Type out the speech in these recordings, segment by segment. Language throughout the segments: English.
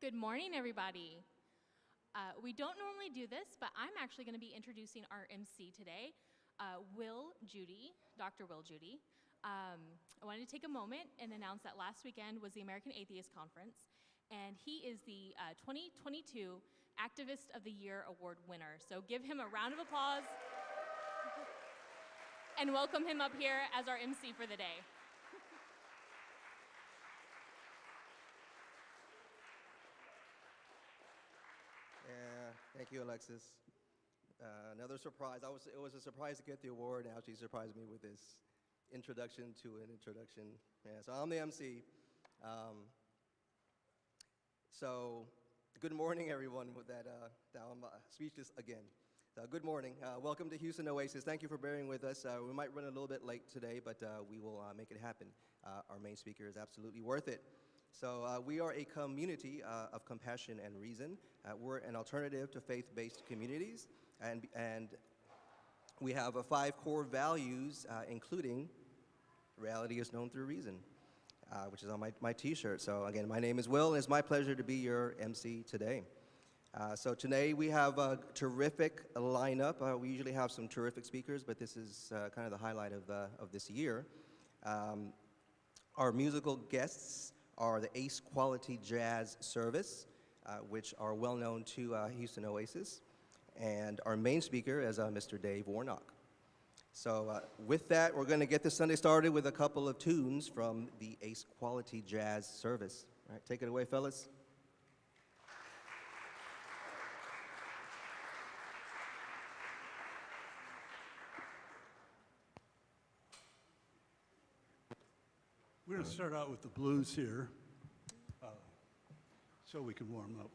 Good morning, everybody. We don't normally do this, but I'm actually going to be introducing our MC today, Dr. Will Judy. I wanted to take a moment and announce that last weekend was the American Atheist Conference, and he is the 2022 Activist of the Year Award winner. So give him a round of applause and welcome him up here as our MC for the day. Thank you, Alexis. Another surprise. It was a surprise to get the award. Now she surprised me with this introduction to an introduction. Yeah, so I'm the MC. So good morning, everyone. With that, now I'm speechless again. Good morning. Welcome to Houston Oasis. Thank you for bearing with us. We might run a little bit late today, but we will make it happen. Our main speaker is absolutely worth it. So we are a community of compassion and reason. We're an alternative to faith-based communities, and we have 5 core values, including reality is known through reason, which is on my t-shirt. So again, my name is Will, and it's my pleasure to be your MC today. So today we have a terrific lineup. We usually have some terrific speakers, but this is kind of the highlight of this year. Our musical guests are the Ace Quality Jazz Service, which are well known to Houston Oasis, and our main speaker is Mr. Dave Warnock. So with that, we're going to get this Sunday started with a couple of tunes from the Ace Quality Jazz Service. All right, take it away, fellas. We're going to start out with the blues here, so we can warm up.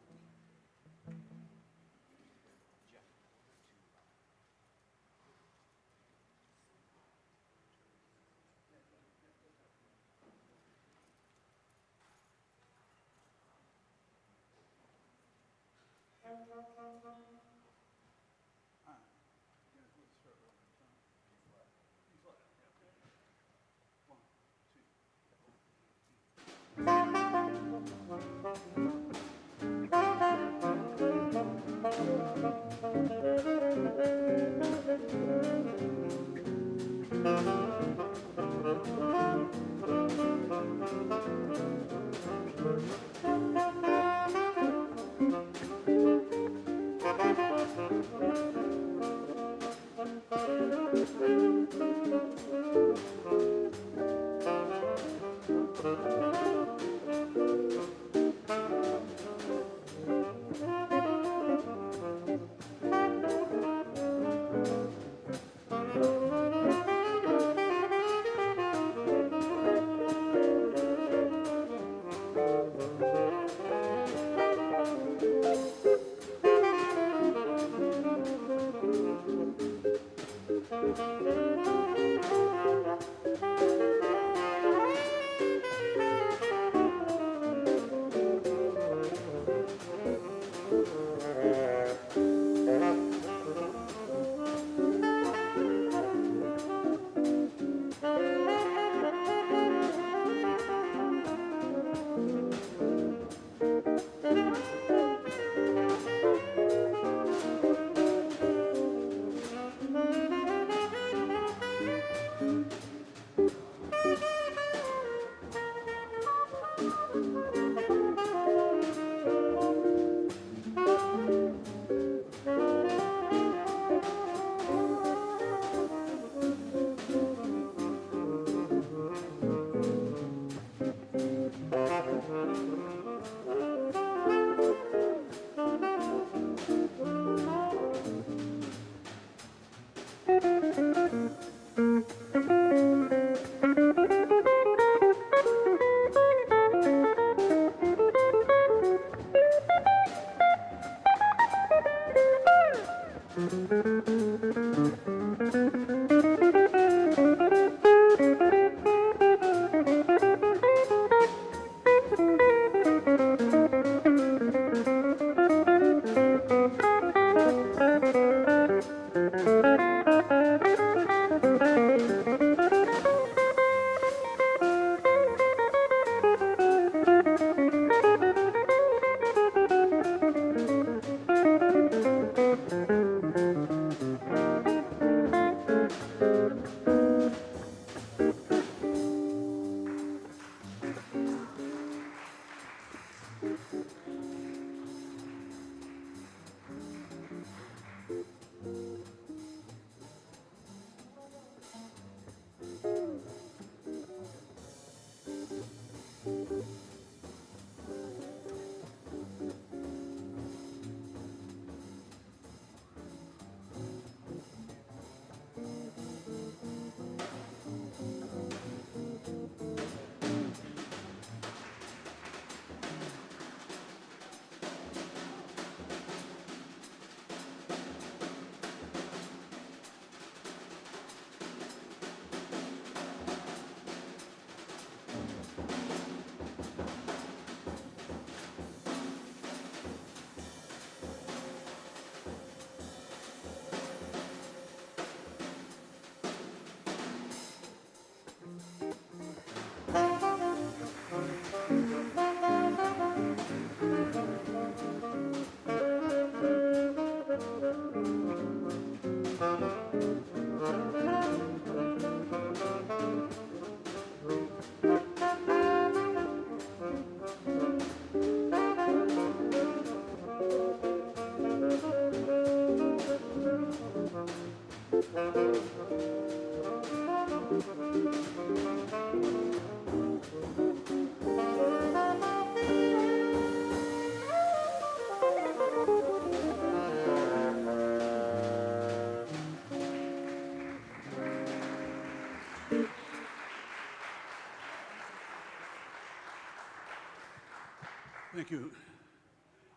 Thank you,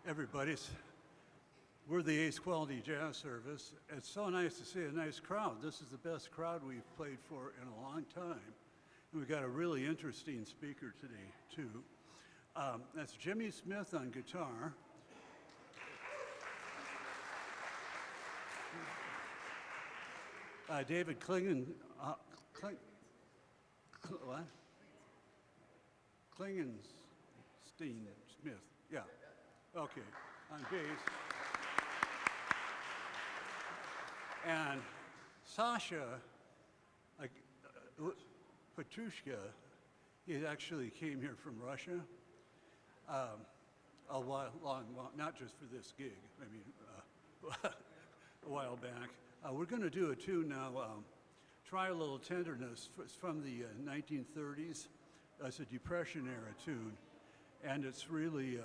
everybody. We're the Ace Quality Jazz Service. It's so nice to see a nice crowd. This is the best crowd we've played for in a long time. And we've got a really interesting speaker today, too. That's Jimmy Smith on guitar. David Klingenstein Smith, yeah, okay, on bass. And Sasha Petrushka, he actually came here from Russia a while, not just for this gig, I mean, a while back. We're going to do a tune now, Try a Little Tenderness. It's from the 1930s. It's a Depression-era tune. And it's really,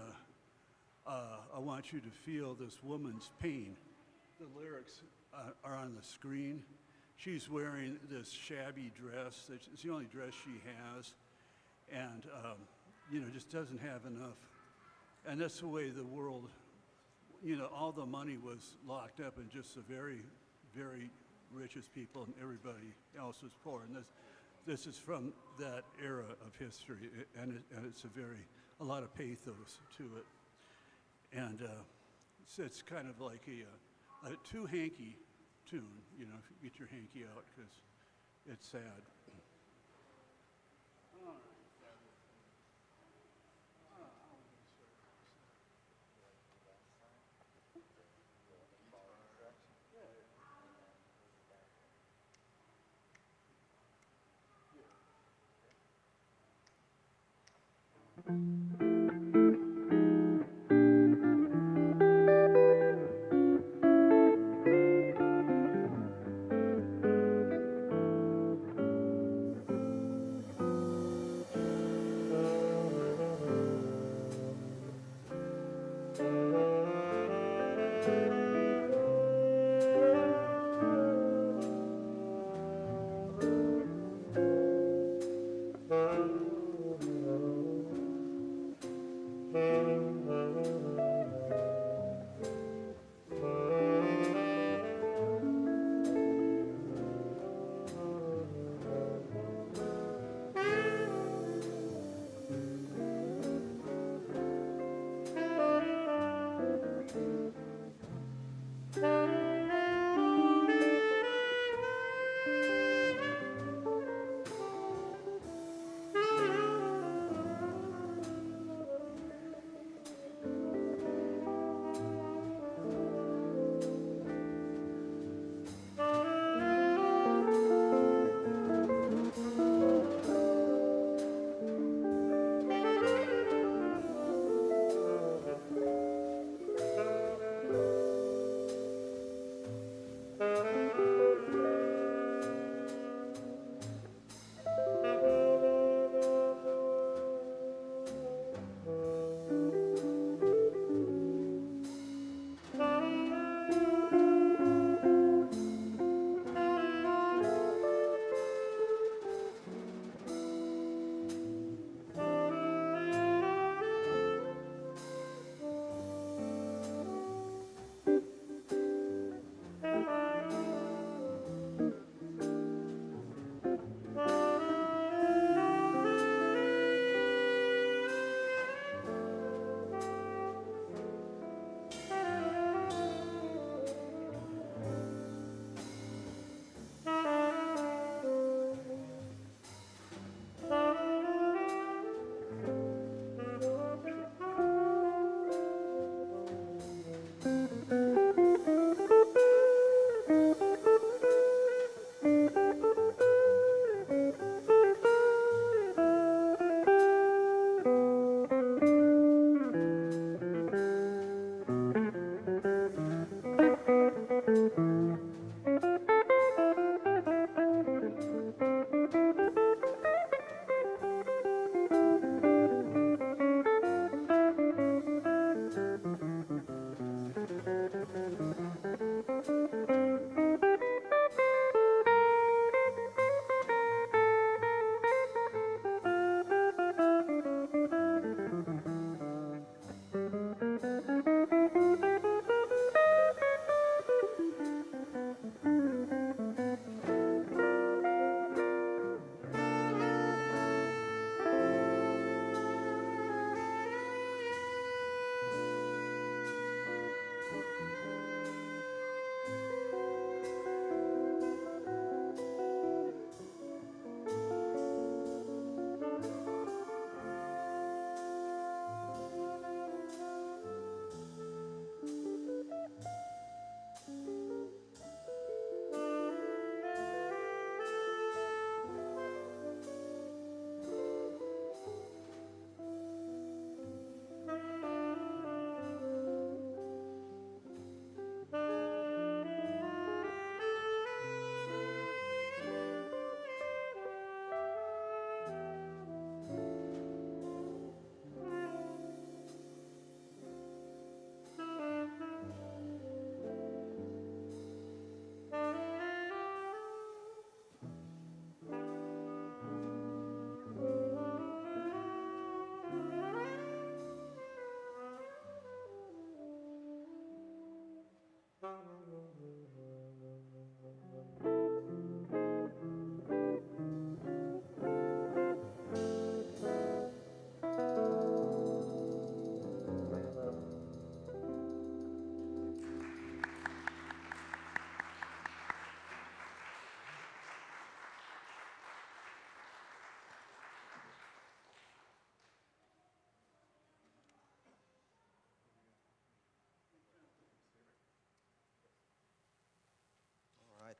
I want you to feel this woman's pain. The lyrics are on the screen. She's wearing this shabby dress. It's the only dress she has. And, you know, just doesn't have enough. And that's the way the world, you know, all the money was locked up in just the very, very richest people, and everybody else was poor. And this is from that era of history, and it's a lot of pathos to it. And it's kind of like a too hanky tune, you know, if you get your hanky out, because it's sad.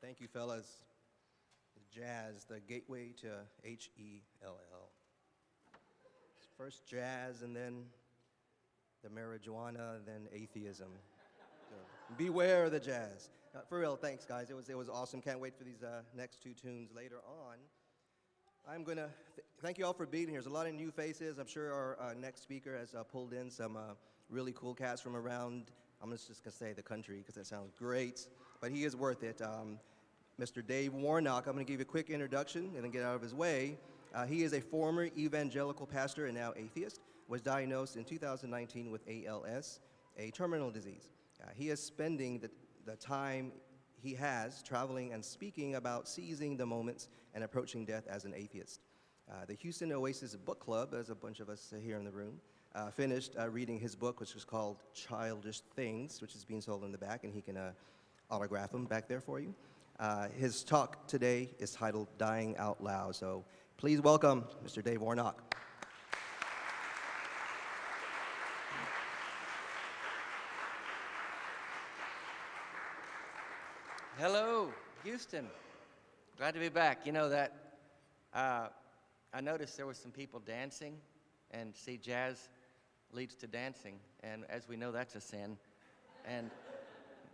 Thank you, fellas. Jazz, the gateway to H-E-L-L. First jazz, and then the marijuana, then atheism. So, beware the jazz. For real, thanks, guys. It was awesome. Can't wait for these next two tunes later on. I'm going to thank you all for being here. There's a lot of new faces. I'm sure our next speaker has pulled in some really cool cats from around, I'm just going to say the country because that sounds great, but he is worth it. Mr. Dave Warnock, I'm going to give you a quick introduction and then get out of his way. He is a former evangelical pastor and now atheist, was diagnosed in 2019 with ALS, a terminal disease. He is spending the time he has traveling and speaking about seizing the moments and approaching death as an atheist. The Houston Oasis Book Club, there's a bunch of us here in the room, finished reading his book, which is called Childish Things, which is being sold in the back, and he can autograph them back there for you. His talk today is titled Dying Out Loud, so please welcome Mr. Dave Warnock. Hello, Houston. Glad to be back. You know that I noticed there were some people dancing, and see, jazz leads to dancing, and as we know, that's a sin. And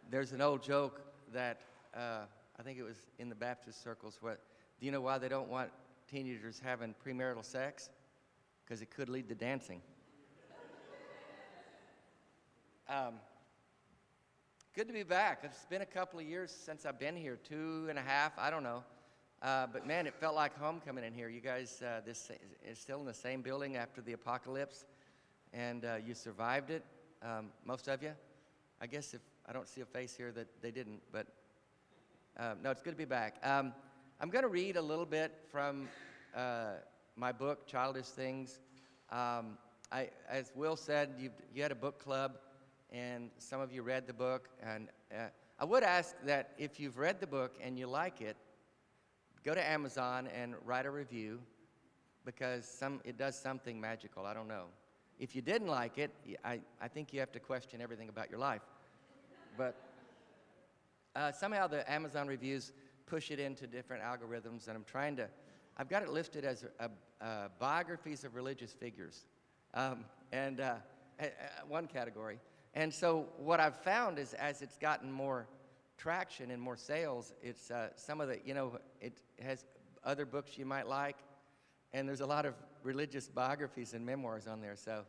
there's an old joke that I think it was in the Baptist circles. Do you know why they don't want teenagers having premarital sex? Because it could lead to dancing. Good to be back. It's been a couple of years since I've been here, 2.5, I don't know. But man, it felt like homecoming in here. You guys, this is still in the same building after the apocalypse, and you survived it, most of you. I guess if I don't see a face here that they didn't, but no, it's good to be back. I'm going to read a little bit from my book, Childish Things. As Will said, you had a book club, and some of you read the book. And I would ask that if you've read the book and you like it, go to Amazon and write a review, because it does something magical. I don't know. If you didn't like it, I think you have to question everything about your life. But somehow the Amazon reviews push it into different algorithms, and I've got it listed as biographies of religious figures, and one category. And so what I've found is, as it's gotten more traction and more sales, it's some of the, it has other books you might like, and there's a lot of religious biographies and memoirs on there. So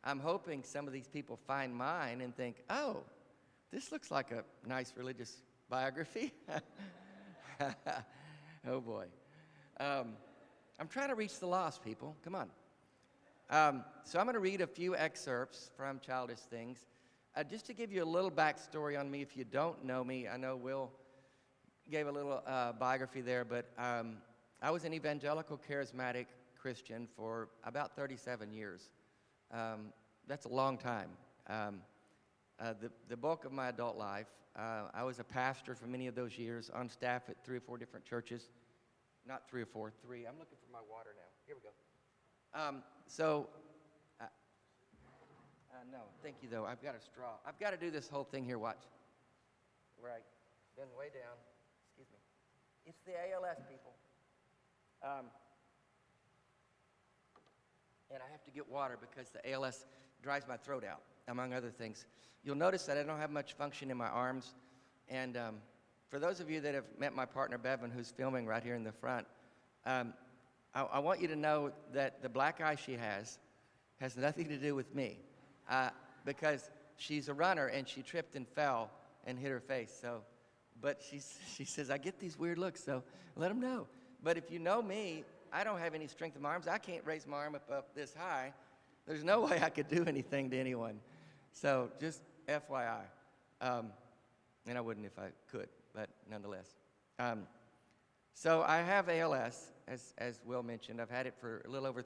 I'm hoping some of these people find mine and think, oh, this looks like a nice religious biography. Oh boy. I'm trying to reach the lost, people. Come on. So I'm going to read a few excerpts from Childish Things. Just to give you a little backstory on me, if you don't know me, I know Will gave a little biography there, but I was an evangelical charismatic Christian for about 37 years. That's a long time. The bulk of my adult life, I was a pastor for many of those years, on staff at 3 or 4 different churches. Not 3 or 4, 3. I'm looking for my water now. Here we go. No, thank you, though. I've got a straw. I've got to do this whole thing here, watch. Where I bend way down. Excuse me. It's the ALS, people. And I have to get water because the ALS dries my throat out, among other things. You'll notice that I don't have much function in my arms. And for those of you that have met my partner, Bevan, who's filming right here in the front, I want you to know that the black eye she has nothing to do with me. Because she's a runner and she tripped and fell and hit her face. So, but she says, I get these weird looks, so let them know. But if you know me, I don't have any strength in my arms. I can't raise my arm up this high. There's no way I could do anything to anyone. So just FYI. And I wouldn't if I could, but nonetheless. So I have ALS, as Will mentioned. I've had it for a little over,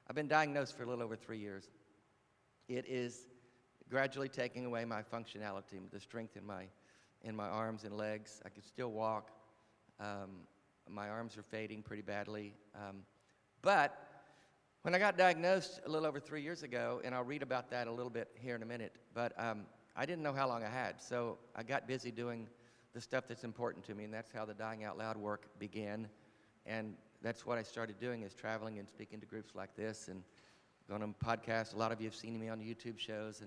I've been diagnosed for a little over 3 years. It is gradually taking away my functionality, the strength in my arms and legs. I can still walk. My arms are fading pretty badly. But when I got diagnosed a little over 3 years ago, and I'll read about that a little bit here in a minute, but I didn't know how long I had, so I got busy doing the stuff that's important to me, and that's how the Dying Out Loud work began. And that's what I started doing, is traveling and speaking to groups like this and going on podcasts. A lot of you have seen me on YouTube shows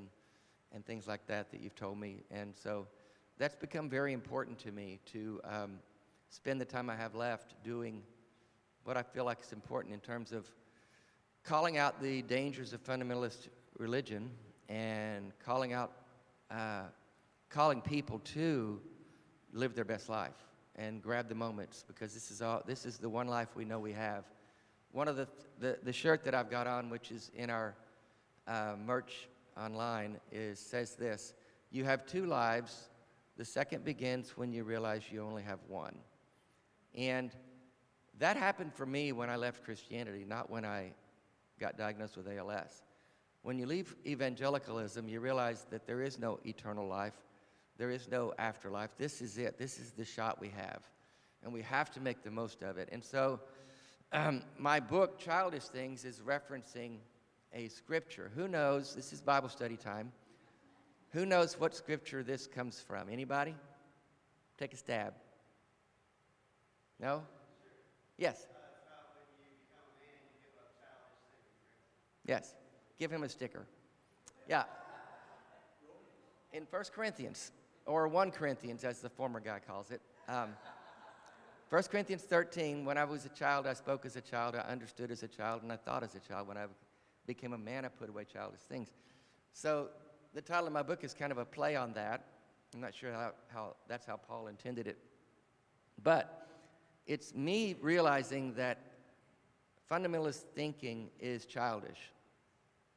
and things like that you've told me. And so that's become very important to me, to spend the time I have left doing what I feel like is important in terms of calling out the dangers of fundamentalist religion and calling people to live their best life and grab the moments, because this is the one life we know we have. One of the shirt that I've got on, which is in our merch online, says this: "You have two lives. The second begins when you realize you only have one." And that happened for me when I left Christianity, not when I got diagnosed with ALS. When you leave evangelicalism, you realize that there is no eternal life. There is no afterlife. This is it. This is the shot we have. And we have to make the most of it. And so my book, Childish Things, is referencing a scripture. Who knows? This is Bible study time. Who knows what scripture this comes from? Anybody? Take a stab. No? Yes. Yes. Give him a sticker. Yeah. In 1 Corinthians, or 1 Corinthians, as the former guy calls it. 1 Corinthians 13, when I was a child, I spoke as a child, I understood as a child, and I thought as a child. When I became a man, I put away childish things. So the title of my book is kind of a play on that. I'm not sure how that's how Paul intended it. But it's me realizing that fundamentalist thinking is childish.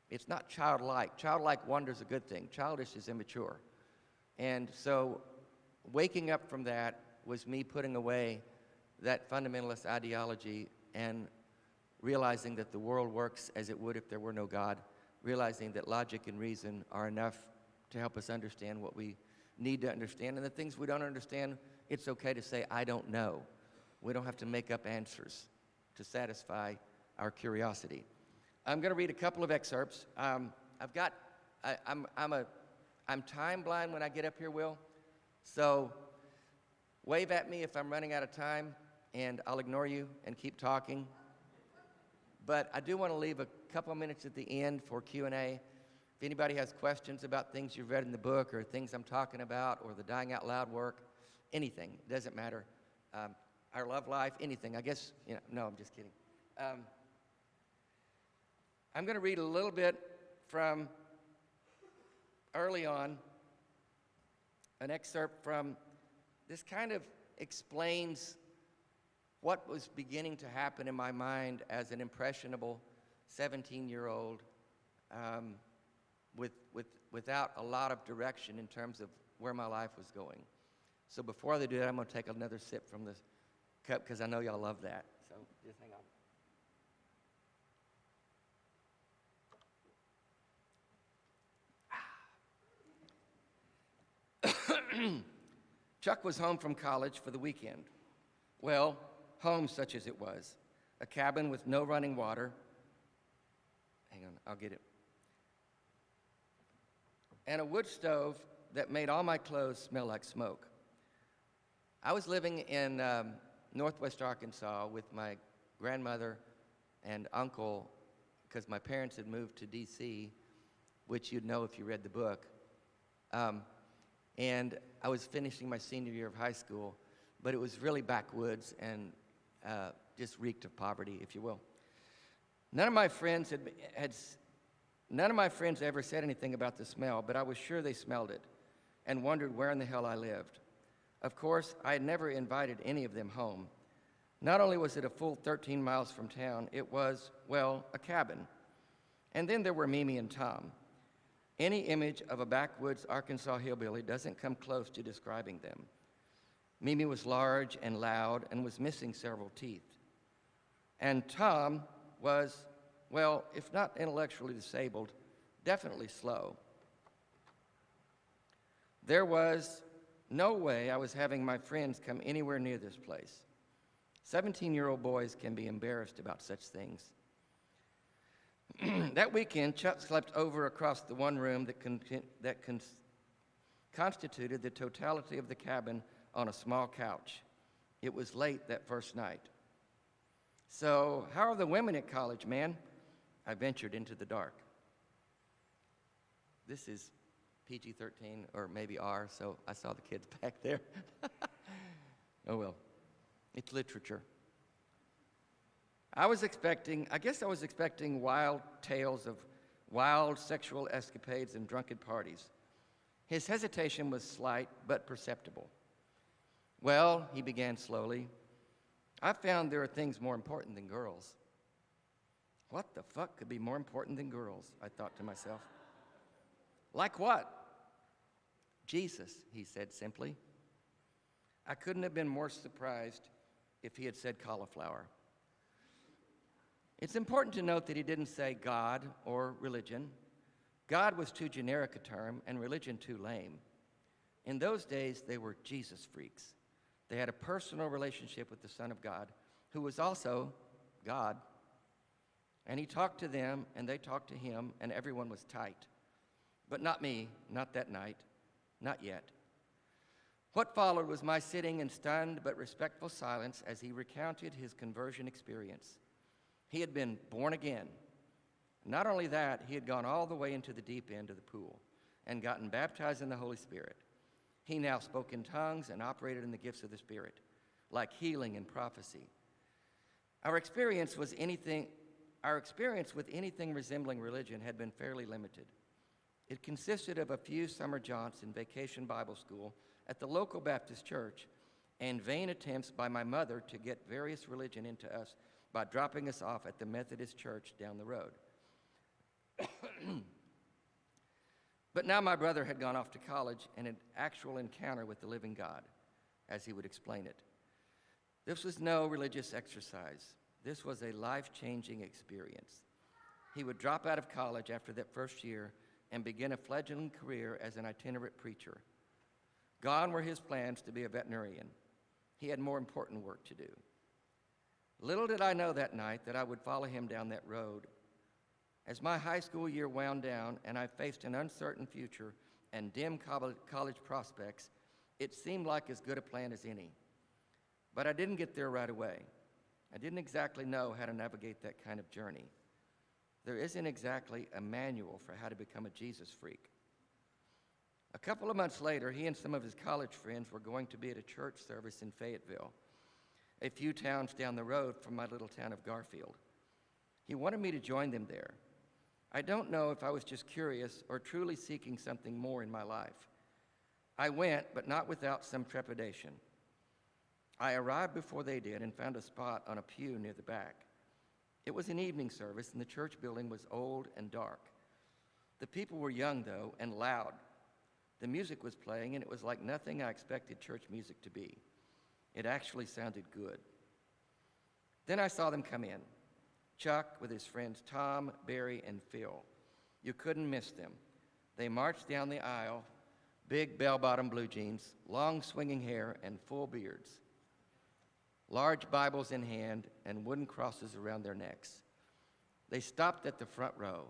It's not childlike. Childlike wonder is a good thing. Childish is immature. And so waking up from that was me putting away that fundamentalist ideology and realizing that the world works as it would if there were no God, realizing that logic and reason are enough to help us understand what we need to understand. And the things we don't understand, it's okay to say, I don't know. We don't have to make up answers to satisfy our curiosity. I'm going to read a couple of excerpts. I'm time blind when I get up here, Will. So wave at me if I'm running out of time, and I'll ignore you and keep talking. But I do want to leave a couple of minutes at the end for Q&A. If anybody has questions about things you've read in the book or things I'm talking about or the Dying Out Loud work, anything, it doesn't matter. Our love life, anything. I guess, no, I'm just kidding. I'm going to read a little bit from early on, an excerpt from, this kind of explains what was beginning to happen in my mind as an impressionable 17-year-old without a lot of direction in terms of where my life was going. So before they do that, I'm going to take another sip from this cup because I know y'all love that. So just hang on. Chuck was home from college for the weekend. Well, home such as it was. A cabin with no running water. Hang on, I'll get it. And a wood stove that made all my clothes smell like smoke. I was living in northwest Arkansas with my grandmother and uncle because my parents had moved to D.C., which you'd know if you read the book. And I was finishing my senior year of high school, but it was really backwoods and just reeked of poverty, if you will. None of my friends ever said anything about the smell, but I was sure they smelled it and wondered where in the hell I lived. Of course, I had never invited any of them home. Not only was it a full 13 miles from town, it was, well, a cabin. And then there were Mimi and Tom. Any image of a backwoods Arkansas hillbilly doesn't come close to describing them. Mimi was large and loud and was missing several teeth. And Tom was, well, if not intellectually disabled, definitely slow. There was no way I was having my friends come anywhere near this place. 17-year-old boys can be embarrassed about such things. That weekend, Chuck slept over across the one room that constituted the totality of the cabin on a small couch. It was late that first night. "So, how are the women at college, man?" I ventured into the dark. This is PG-13, or maybe R, so I saw the kids back there. Oh well, it's literature. I guess I was expecting wild tales of wild sexual escapades and drunken parties. His hesitation was slight but perceptible. "Well," he began slowly, "I found there are things more important than girls." What the fuck could be more important than girls, I thought to myself. "Like what?" "Jesus," he said simply. I couldn't have been more surprised if he had said cauliflower. It's important to note that he didn't say God or religion. God was too generic a term, and religion too lame. In those days, they were Jesus freaks. They had a personal relationship with the Son of God, who was also God. And he talked to them, and they talked to him, and everyone was tight. But not me, not that night, not yet. What followed was my sitting in stunned but respectful silence as he recounted his conversion experience. He had been born again. Not only that, he had gone all the way into the deep end of the pool and gotten baptized in the Holy Spirit. He now spoke in tongues and operated in the gifts of the Spirit, like healing and prophecy. Our experience with anything resembling religion had been fairly limited. It consisted of a few summer jaunts in vacation Bible school at the local Baptist church and vain attempts by my mother to get various religion into us by dropping us off at the Methodist church down the road. But now my brother had gone off to college and an actual encounter with the living God, as he would explain it. This was no religious exercise. This was a life-changing experience. He would drop out of college after that first year and begin a fledgling career as an itinerant preacher. Gone were his plans to be a veterinarian. He had more important work to do. Little did I know that night that I would follow him down that road. As my high school year wound down and I faced an uncertain future and dim college prospects, it seemed like as good a plan as any. But I didn't get there right away. I didn't exactly know how to navigate that kind of journey. There isn't exactly a manual for how to become a Jesus freak. A couple of months later, he and some of his college friends were going to be at a church service in Fayetteville, a few towns down the road from my little town of Garfield. He wanted me to join them there. I don't know if I was just curious or truly seeking something more in my life. I went, but not without some trepidation. I arrived before they did and found a spot on a pew near the back. It was an evening service, and the church building was old and dark. The people were young, though, and loud. The music was playing, and it was like nothing I expected church music to be. It actually sounded good. Then I saw them come in. Chuck with his friends Tom, Barry, and Phil. You couldn't miss them. They marched down the aisle, big bell-bottom blue jeans, long swinging hair, and full beards. Large Bibles in hand and wooden crosses around their necks. They stopped at the front row.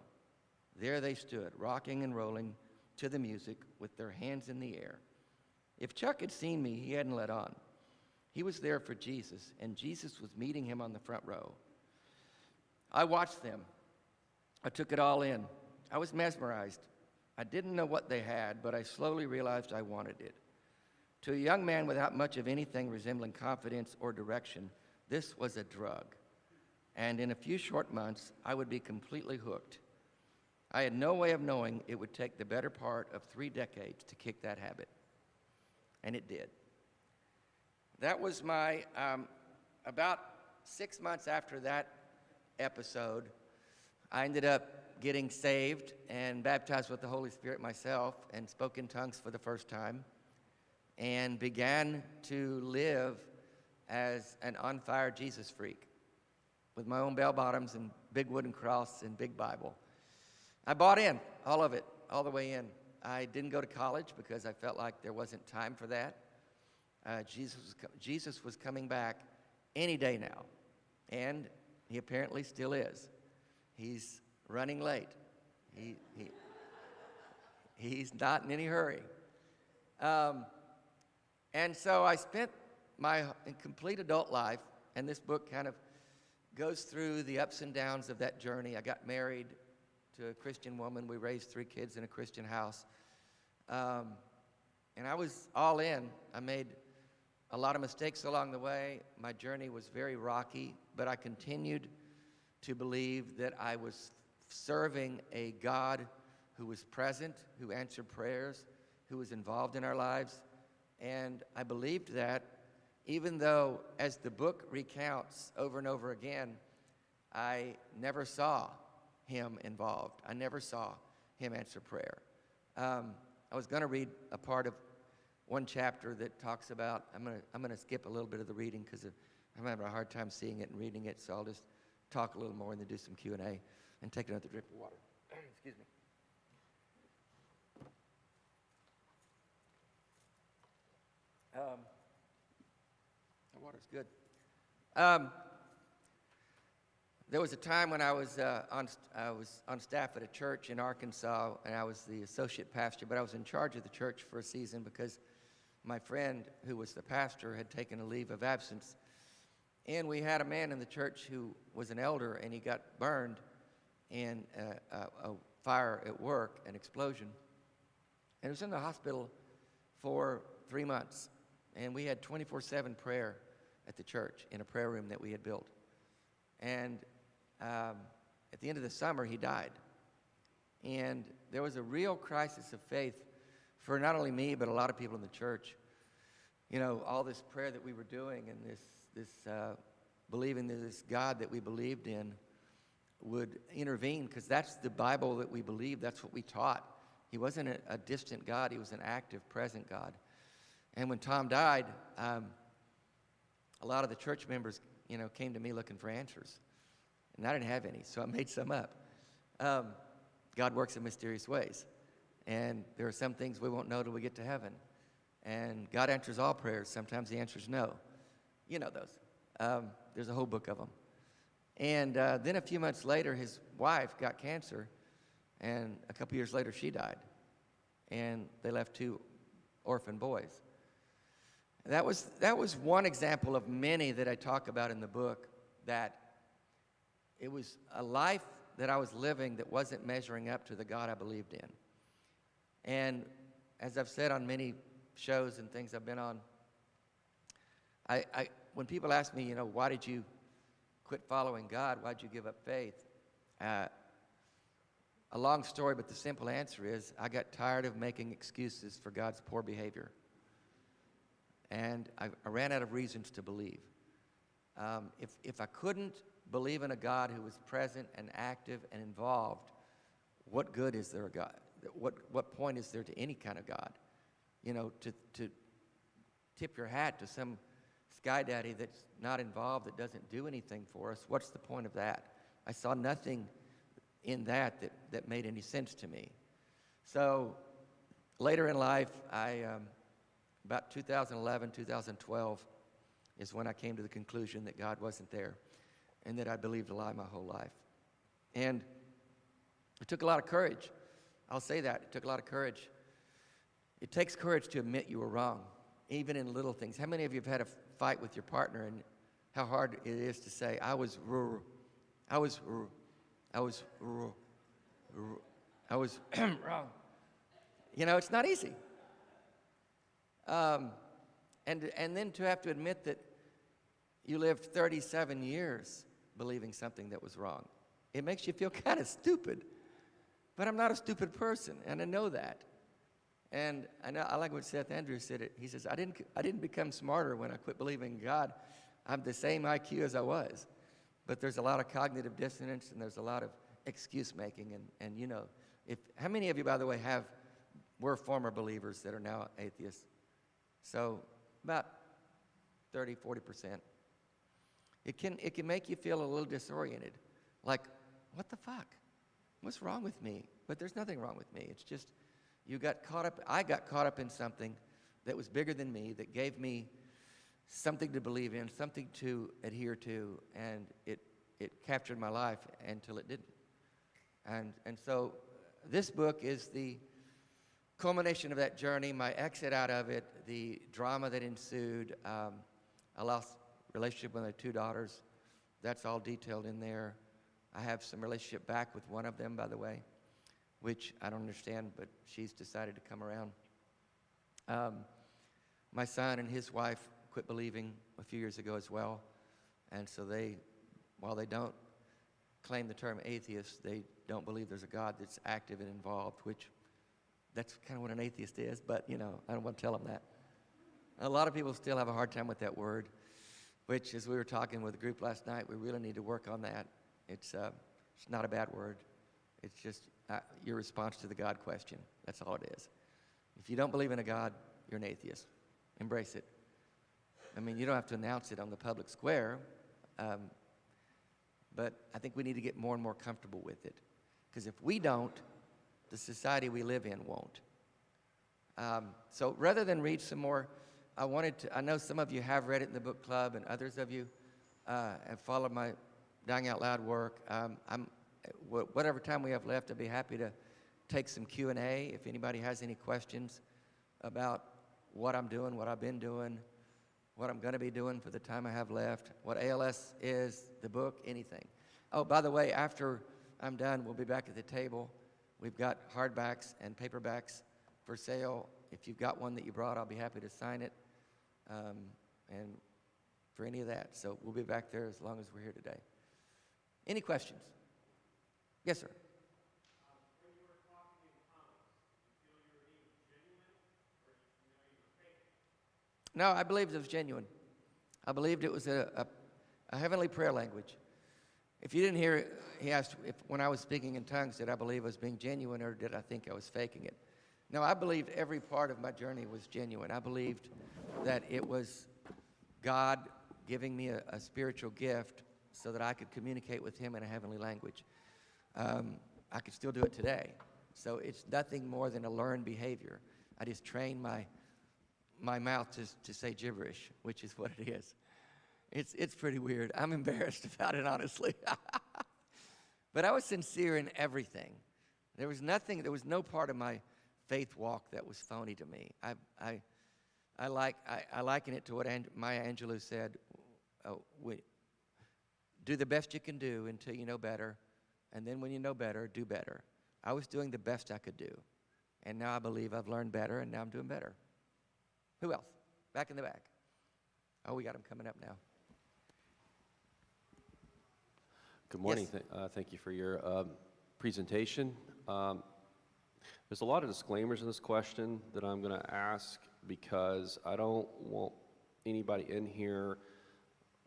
There they stood, rocking and rolling to the music with their hands in the air. If Chuck had seen me, he hadn't let on. He was there for Jesus, and Jesus was meeting him on the front row. I watched them. I took it all in. I was mesmerized. I didn't know what they had, but I slowly realized I wanted it. To a young man without much of anything resembling confidence or direction, this was a drug. And in a few short months, I would be completely hooked. I had no way of knowing it would take the better part of 3 decades to kick that habit. And it did. That was my, about 6 months after that episode, I ended up getting saved and baptized with the Holy Spirit myself and spoke in tongues for the first time and began to live as an on-fire Jesus freak with my own bell-bottoms and big wooden cross and big Bible. I bought in, all of it, all the way in. I didn't go to college because I felt like there wasn't time for that. Jesus was coming back any day now, and he apparently still is. He's running late. He's not in any hurry. And so I spent my complete adult life, and this book kind of goes through the ups and downs of that journey. I got married to a Christian woman. We raised 3 kids in a Christian house. And I was all in. I made a lot of mistakes along the way. My journey was very rocky, but I continued to believe that I was serving a God who was present, who answered prayers, who was involved in our lives. And I believed that, even though, as the book recounts over and over again, I never saw him involved. I never saw him answer prayer. I was going to read a part of one chapter that talks about, I'm going to skip a little bit of the reading because I'm having a hard time seeing it and reading it, so I'll just talk a little more and then do some Q&A and take another drip of water. Excuse me. The water's good. There was a time when I was on staff at a church in Arkansas, and I was the associate pastor, but I was in charge of the church for a season because my friend, who was the pastor, had taken a leave of absence. And we had a man in the church who was an elder, and he got burned in a fire at work, an explosion. And he was in the hospital for 3 months. And we had 24/7 prayer at the church in a prayer room that we had built. And at the end of the summer, he died. And there was a real crisis of faith for not only me, but a lot of people in the church. You know, all this prayer that we were doing and this believing that this God that we believed in would intervene, because that's the Bible that we believed. That's what we taught. He wasn't a distant God. He was an active, present God. And when Tom died, a lot of the church members, came to me looking for answers. And I didn't have any, so I made some up. God works in mysterious ways. And there are some things we won't know till we get to heaven. And God answers all prayers. Sometimes the answer is no. You know those. There's a whole book of them. And then a few months later, his wife got cancer. And a couple years later, she died. And they left 2 orphan boys. That was one example of many that I talk about in the book, that it was a life that I was living that wasn't measuring up to the God I believed in. And as I've said on many shows and things I've been on, when people ask me, why did you quit following God? Why'd you give up faith? A long story, but the simple answer is I got tired of making excuses for God's poor behavior. And I ran out of reasons to believe. If I couldn't believe in a God who was present and active and involved, what good is there a God? What point is there to any kind of God? To tip your hat to some sky daddy that's not involved, that doesn't do anything for us, what's the point of that? I saw nothing in that made any sense to me. So later in life, about 2011, 2012 is when I came to the conclusion that God wasn't there and that I believed a lie my whole life. And it took a lot of courage. I'll say that. It took a lot of courage. It takes courage to admit you were wrong, even in little things. How many of you have had a fight with your partner and how hard it is to say, I was wrong. It's not easy. And then to have to admit that you lived 37 years believing something that was wrong. It makes you feel kind of stupid. But I'm not a stupid person, and I know that. And I like what Seth Andrews said. He says, I didn't become smarter when I quit believing in God. I'm the same IQ as I was. But there's a lot of cognitive dissonance, and there's a lot of excuse making. And how many of you, by the way, were former believers that are now atheists? So about 30, 40%. It can make you feel a little disoriented. Like, what the fuck? What's wrong with me? But there's nothing wrong with me. It's just I got caught up in something that was bigger than me, that gave me something to believe in, something to adhere to, and it captured my life until it didn't. And so this book is the culmination of that journey, my exit out of it, the drama that ensued, I lost relationship with my 2 daughters. That's all detailed in there. I have some relationship back with one of them, by the way, which I don't understand, but she's decided to come around. My son and his wife quit believing a few years ago as well. And so while they don't claim the term atheist, they don't believe there's a God that's active and involved, which that's kind of what an atheist is, but, I don't want to tell them that. A lot of people still have a hard time with that word, which, as we were talking with the group last night, we really need to work on that. It's not a bad word. It's just your response to the God question. That's all it is. If you don't believe in a God, you're an atheist. Embrace it. I mean, you don't have to announce it on the public square, but I think we need to get more and more comfortable with it. Because if we don't, the society we live in won't. So rather than read some more, I know some of you have read it in the book club, and others of you have followed my Dying Out Loud work. Whatever time we have left, I'd be happy to take some Q&A if anybody has any questions about what I'm doing, what I've been doing, what I'm going to be doing for the time I have left, what ALS is, the book, anything. Oh, by the way, after I'm done, we'll be back at the table. We've got hardbacks and paperbacks for sale. If you've got one that you brought, I'll be happy to sign it, and for any of that. So we'll be back there as long as we're here today. Any questions? Yes, sir. When you were talking in tongues, did you feel you were being genuine, or did you know you were faking? No, I believed it was genuine. I believed it was a heavenly prayer language. If you didn't hear it, he asked if when I was speaking in tongues, did I believe I was being genuine, or did I think I was faking it? No, I believed every part of my journey was genuine. I believed that it was God giving me a spiritual gift so that I could communicate with him in a heavenly language. I could still do it today. So it's nothing more than a learned behavior. I just train my mouth to say gibberish, which is what it is. It's pretty weird. I'm embarrassed about it, honestly. But I was sincere in everything. There was no part of my faith walk that was phony to me. I liken it to what Maya Angelou said, do the best you can do until you know better, and then when you know better, do better. I was doing the best I could do, and now I believe I've learned better, and now I'm doing better. Who else? Back in the back. Oh, we got him coming up now. Good morning. Yes. Thank you for your presentation. There's a lot of disclaimers in this question that I'm going to ask because I don't want anybody in here,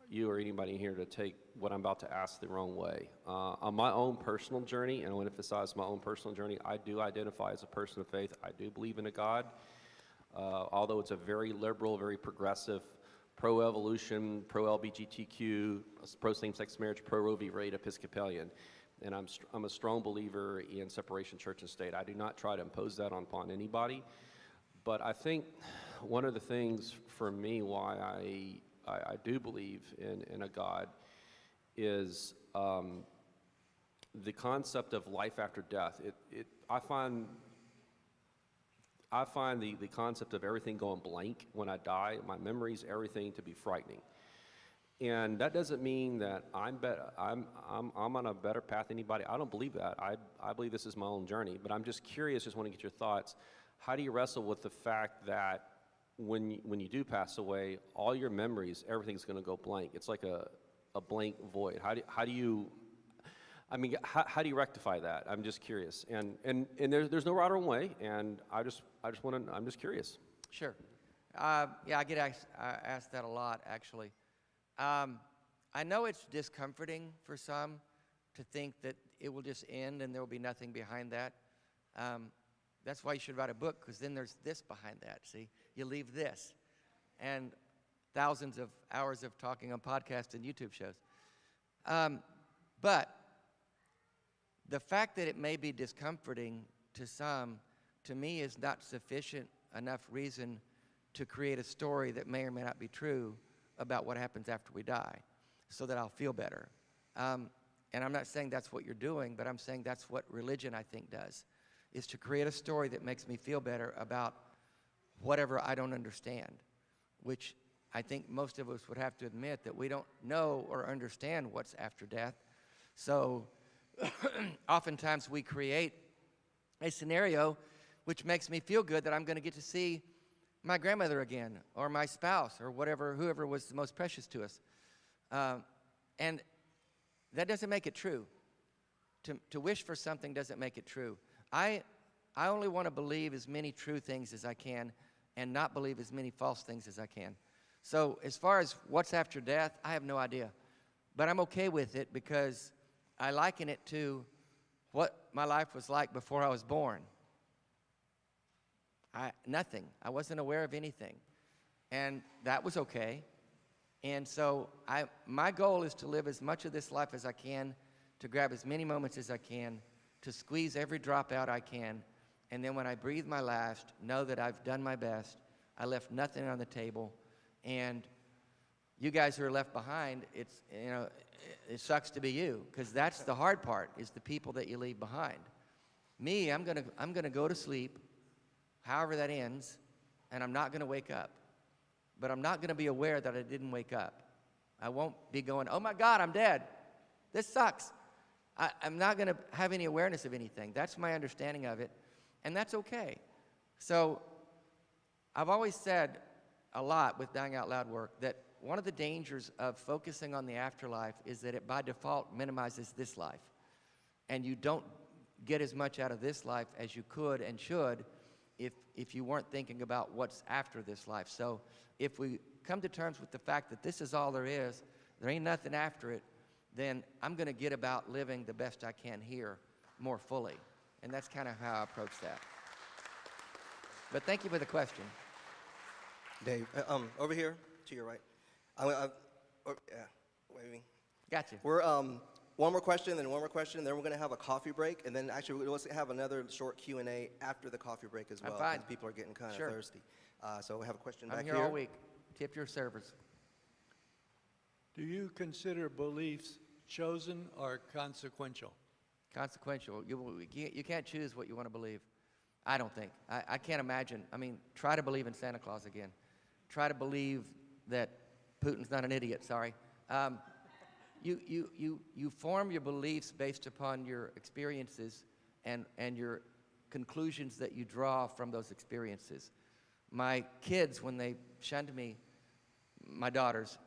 you or anybody here, to take what I'm about to ask the wrong way. On my own personal journey, and I want to emphasize my own personal journey, I do identify as a person of faith. I do believe in a God, although it's a very liberal, very progressive, pro-evolution, pro-LGBTQ, pro-same-sex marriage, pro-Roe v. Wade Episcopalian. And I'm a strong believer in separation church and state. I do not try to impose that upon anybody. But I think one of the things for me why I do believe in a God is the concept of life after death. I find the concept of everything going blank when I die, my memories, everything, to be frightening. And that doesn't mean that I'm on a better path than anybody. I don't believe that. I believe this is my own journey. But I'm just curious, just want to get your thoughts. How do you wrestle with the fact that when you do pass away, all your memories, everything's going to go blank? It's like a blank void. How do you rectify that? I'm just curious. And there's no right or wrong way. And I'm just curious. Sure. Yeah, I get asked that a lot, actually. I know it's discomforting for some to think that it will just end and there will be nothing behind that. That's why you should write a book, because then there's this behind that, see? You leave this. And thousands of hours of talking on podcasts and YouTube shows. But the fact that it may be discomforting to some, to me, is not sufficient enough reason to create a story that may or may not be true about what happens after we die, so that I'll feel better. And I'm not saying that's what you're doing, but I'm saying that's what religion, I think, does. is to create a story that makes me feel better about whatever I don't understand, which I think most of us would have to admit that we don't know or understand what's after death. So oftentimes we create a scenario which makes me feel good that I'm going to get to see my grandmother again, or my spouse, or whoever was the most precious to us. And that doesn't make it true. To wish for something doesn't make it true. I only want to believe as many true things as I can and not believe as many false things as I can. So as far as what's after death, I have no idea. But I'm okay with it because I liken it to what my life was like before I was born. Nothing. I wasn't aware of anything. And that was okay. And so my goal is to live as much of this life as I can, to grab as many moments as I can, to squeeze every drop out I can, and then when I breathe my last, know that I've done my best. I left nothing on the table. And you guys who are left behind, it sucks to be you, because that's the hard part, is the people that you leave behind. Me, I'm gonna go to sleep, however that ends, and I'm not gonna wake up. But I'm not gonna be aware that I didn't wake up. I won't be going, oh my God, I'm dead. This sucks. I'm not gonna have any awareness of anything. That's my understanding of it, and that's okay. So I've always said a lot with Dying Out Loud work that one of the dangers of focusing on the afterlife is that it by default minimizes this life. And you don't get as much out of this life as you could and should if you weren't thinking about what's after this life. So if we come to terms with the fact that this is all there ain't nothing after it, then I'm going to get about living the best I can here more fully. And that's kind of how I approach that. But thank you for the question. Dave, over here to your right. Waving. Gotcha. We're one more question, then one more question, then we're going to have a coffee break, and then actually we'll have another short Q&A after the coffee break as well. I'm fine. Because people are getting kind of Sure. thirsty. So we have a question back I'm here. here all week. Tip your servers. Do you consider beliefs chosen or consequential? Consequential. You can't choose what you want to believe. I don't think. I can't imagine. I mean, try to believe in Santa Claus again. Try to believe that Putin's not an idiot, sorry. You form your beliefs based upon your experiences and your conclusions that you draw from those experiences. My kids, when they shunned me, my daughters,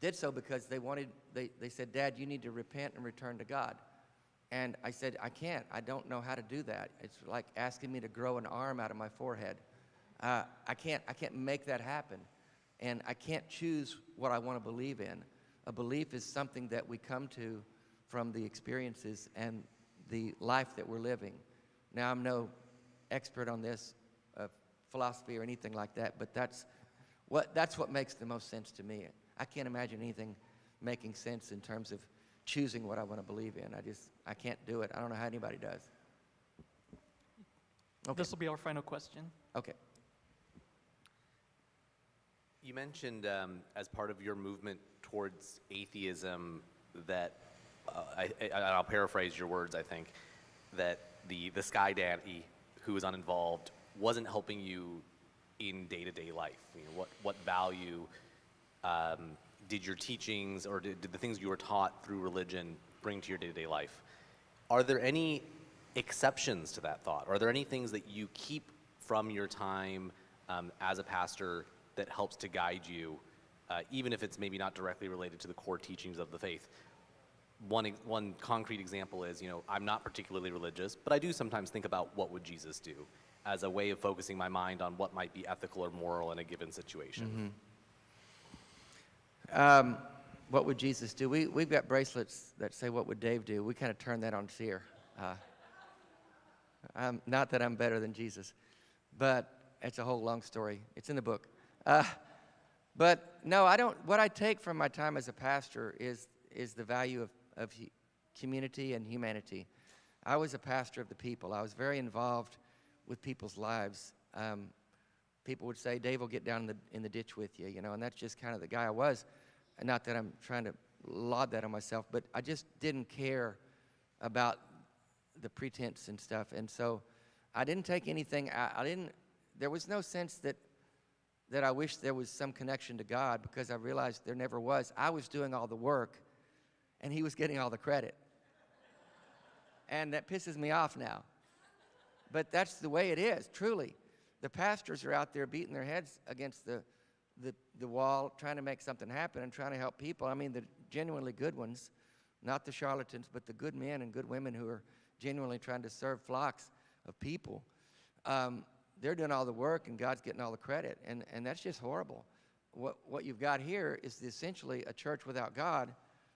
did so because they said, Dad, you need to repent and return to God. And I said, I can't. I don't know how to do that. It's like asking me to grow an arm out of my forehead. I can't make that happen. And I can't choose what I want to believe in. A belief is something that we come to from the experiences and the life that we're living. Now, I'm no expert on this philosophy or anything like that, but that's what makes the most sense to me. I can't imagine anything making sense in terms of choosing what I want to believe in. I can't do it. I don't know how anybody does. Okay. This will be our final question. Okay. You mentioned as part of your movement towards atheism that, I'll paraphrase your words, I think, that the sky daddy who was uninvolved wasn't helping you in day-to-day life. You know, what value did your teachings or did the things you were taught through religion bring to your day-to-day life? Are there any exceptions to that thought? Are there any things that you keep from your time as a pastor that helps to guide you, even if it's maybe not directly related to the core teachings of the faith? One concrete example is, I'm not particularly religious, but I do sometimes think about what would Jesus do as a way of focusing my mind on what might be ethical or moral in a given situation. Mm-hmm. What would Jesus do? We've got bracelets that say, what would Dave do? We kind of turn that on its ear. Not that I'm better than Jesus, but it's a whole long story. It's in the book. But no, I don't. What I take from my time as a pastor is the value of community and humanity. I was a pastor of the people. I was very involved with people's lives. People would say, Dave will get down in the ditch with you, and that's just kind of the guy I was. Not that I'm trying to laud that on myself, but I just didn't care about the pretense and stuff. And so I didn't take anything out. There was no sense that I wish there was some connection to God, because I realized there never was. I was doing all the work, and he was getting all the credit. And that pisses me off now. But that's the way it is, truly. The pastors are out there beating their heads against the wall, trying to make something happen and trying to help people. I mean, the genuinely good ones, not the charlatans, but the good men and good women who are genuinely trying to serve flocks of people. They're doing all the work, and God's getting all the credit, and that's just horrible. What you've got here is essentially a church without God,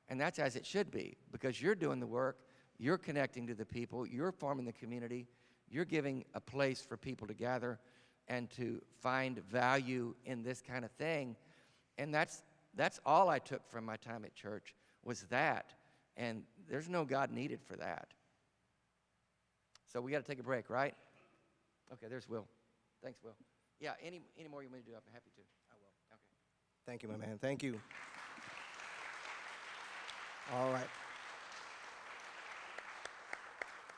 and that's as it should be, because you're doing the work, you're connecting to the people, you're forming the community, you're giving a place for people to gather and to find value in this kind of thing. And that's all I took from my time at church, was that, and there's no God needed for that. So we got to take a break, right? Okay, there's Will. Thanks, Will. Yeah, any more you want me to do, I'm happy to. I will. Okay. Thank you, my man. Thank you. All right.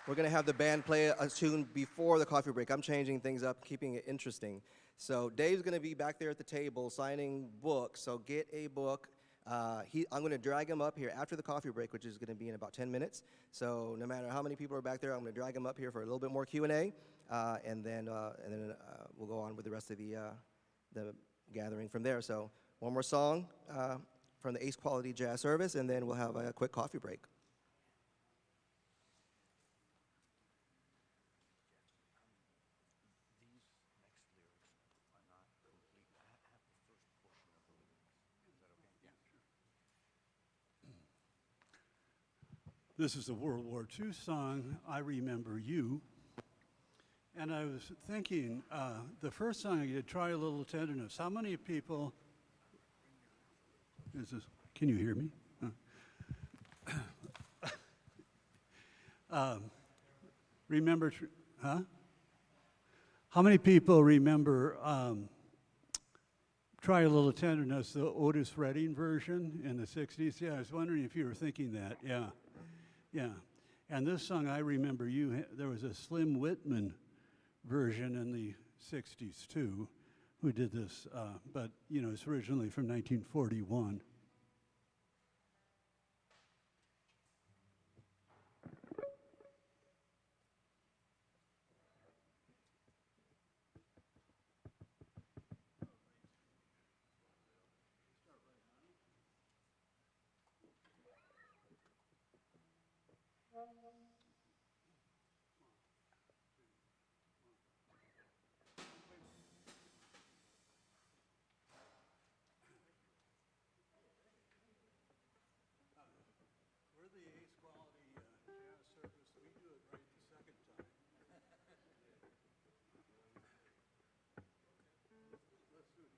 We're going to have the band play a tune before the coffee break. I'm changing things up, keeping it interesting. So Dave's going to be back there at the table signing books, so get a book. I'm going to drag him up here after the coffee break, which is going to be in about 10 minutes. So no matter how many people are back there, I'm going to drag him up here for a little bit more Q&A, and then we'll go on with the rest of the gathering from there. So one more song from the Ace Quality Jazz Service, and then we'll have a quick coffee break. This is a World War II song, I Remember You. And I was thinking, the first song I did, Try a Little Tenderness. How many people, can you hear me? Remember, How many people remember Try a Little Tenderness, the Otis Redding version in the 60s? Yeah, I was wondering if you were thinking that, yeah. Yeah, and this song, I Remember You, there was a Slim Whitman version in the 60s too, who did this, but you know, it's originally from 1941. We're the Ace Quality Jazz Service. We do it right the second time. Let's do it again. You got the right tune up? Okay. 1, 2, 1, 2,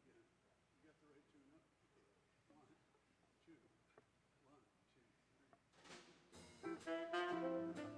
3.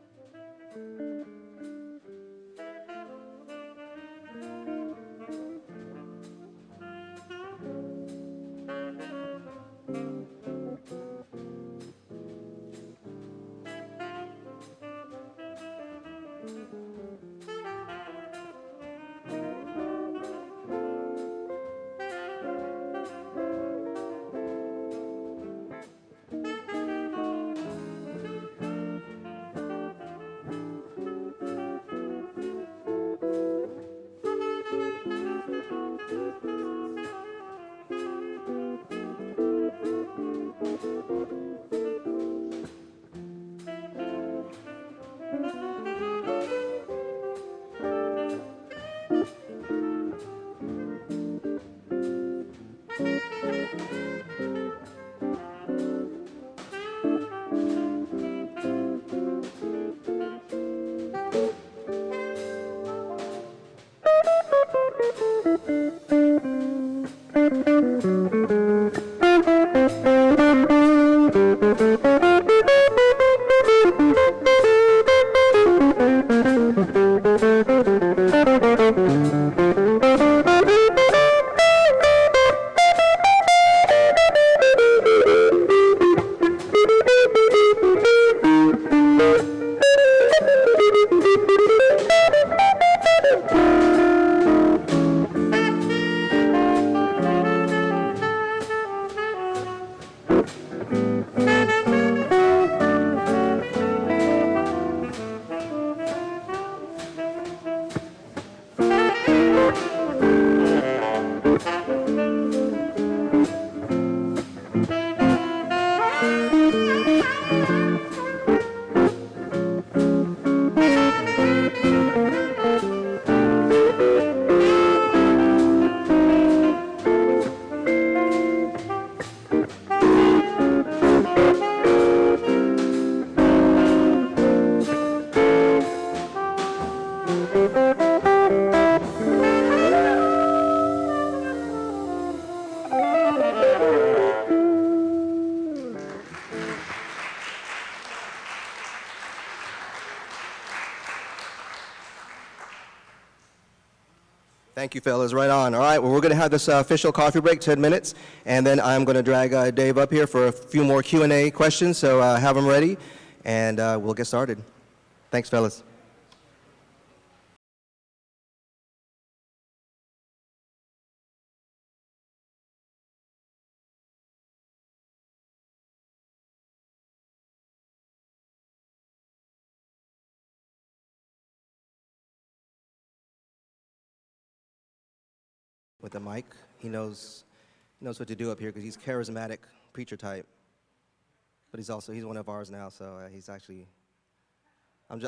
Thank you, fellas. Right on. All right, well, we're going to have this official coffee break, 10 minutes, and then I'm going to drag Dave up here for a few more Q&A questions, so have them ready, and we'll get started. Thanks, fellas. With the mic, he knows what to do up here because he's charismatic preacher type. But he's one of ours now, so he's actually. I'm